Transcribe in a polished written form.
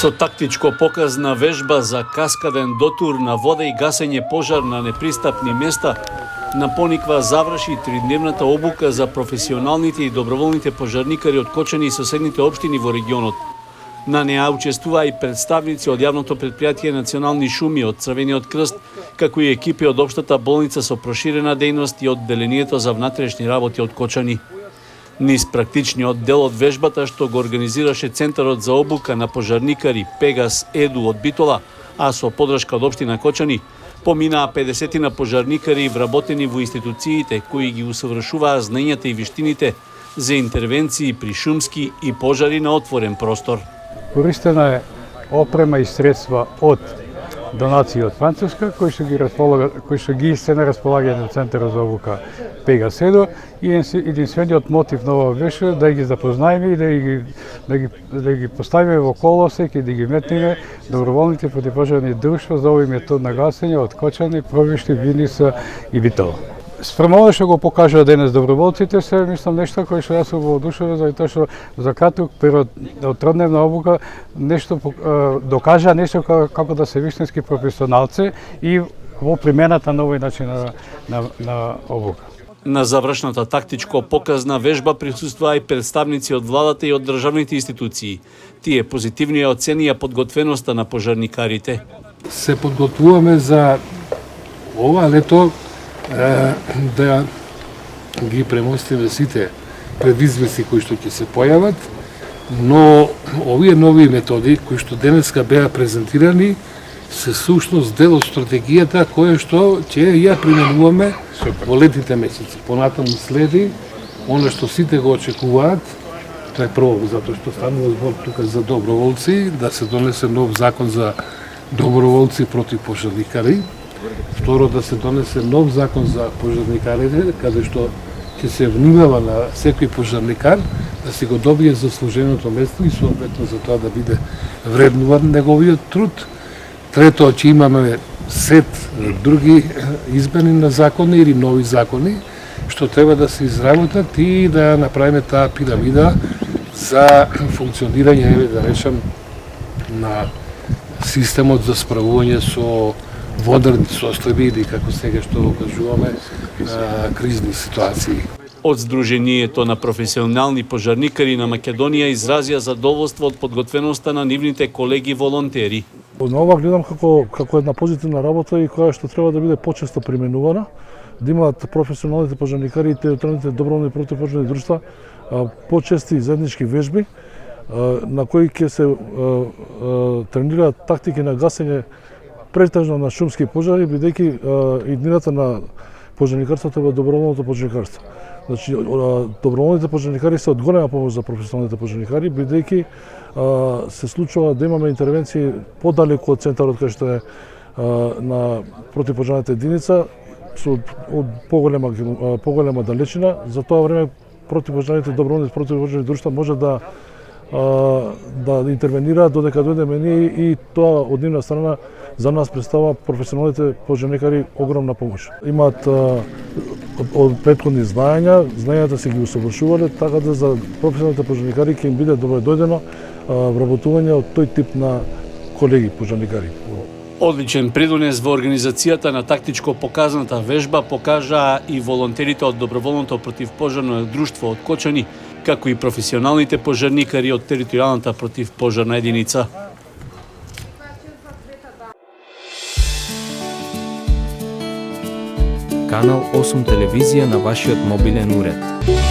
Со тактичко показна вежба за каскаден дотур на вода и гасење пожар на непристапни места, на Пониква заврши тридневната обука за професионалните и доброволните пожарникари од Кочани и соседните општини во регионот. На неа учествуваа и представници од јавното претпријатие Национални шуми, од Црвениот крст, како и екипи од општата болница со проширена дејност и од Делението за внатрешни работи од Кочани. Низ практичниот дел од вежбата што го организираше Центарот за обука на пожарникари Пегас Еду од Битола, а со подршка од општина Кочани, поминаа 50 пожарникари вработени во институциите кои ги усовршуваа знаењата и виштините за интервенции при шумски и пожари на отворен простор. Користена е опрема и средства од донации од Француска, кои што ги се на располагање на Центарот за обука Пегас Едо, и единствениот мотив на ова беше да ги запознаеме и да ги поставиме во колосек и да ги метнеме доброволните противпожарни друштва за овој метод на гасење од Кочани, Пробишти, Виница и Битола. Спрема ова што го покажаа денес доброволците се, мислам, нешто кој што јас сум воодушевен за тоа што за краток период од тридневна обука нешто докажа нешто како да се вистински професионалци и во примената на овој начин на обука. На завршната тактичко показна вежба присуствуваа и представници од владата и од државните институции. Тие позитивно ја оценија подготвеноста на пожарникарите. Се подготвуваме за ова лето да ги премостиме сите предизвици кои што ќе се појават, но овие нови методи кои што денеска беа презентирани се сушност дел од стратегијата која што ќе ја применуваме во летните месеци. Понатаму следи она што сите го очекуваат, тоа е прво затоа што станува збор тука за доброволци, да се донесе нов закон за доброволци против пожарникари. Второ, да се донесе нов закон за пожарникарите, каде што ќе се внимава на секој пожарникар да си го добие заслуженото место и соодветно за тоа да биде вреднуван неговиот труд. Трето, ќе имаме сет други измени на закони или нови закони што треба да се изработат и да направиме таа пирамида за функционирање, да речем, на системот за справување со водени состојби или како сега што го кажуваме кризни ситуации. Од Сдруженијето на професионални пожарникари на Македонија изразија задоволство од подготвеноста на нивните колеги волонтери. На ова гледам како една позитивна работа и која што треба да биде почесто применувана, да имаат професионалните пожарникари и територијалните доброволни противпожарни друштва почести заеднички вежби на кои ќе се тренираат тактики на гасење претежно на шумски пожари, бидејќи иднината на пожарникарството е доброволното пожарникарство. Значи, доброволните пожарникари се од голема помош за професионалните пожарникари, бидејќи се случува да имаме интервенции подалеку од центарот кај што е на противпожарната единица со од поголема далечина. За тоа време противпожарните доброволните противпожарни друштва може да интервенираат додека дојдеме ние и тоа од нивна страна за нас представува професионалните пожарникари огромна помош. Имаат од претходни знаењата се ги усовршувале, така да за професионалните пожарникари ќе им биде добро дојдено вработување од тој тип на колеги пожарникари. Одличен придонес во организацијата на тактичко показната вежба покажаа и волонтерите од доброволното противпожарно друштво од Кочани, како и професионалните пожарникари од територијалната противпожарна единица. Канал 8 телевизија на вашиот мобилен уред.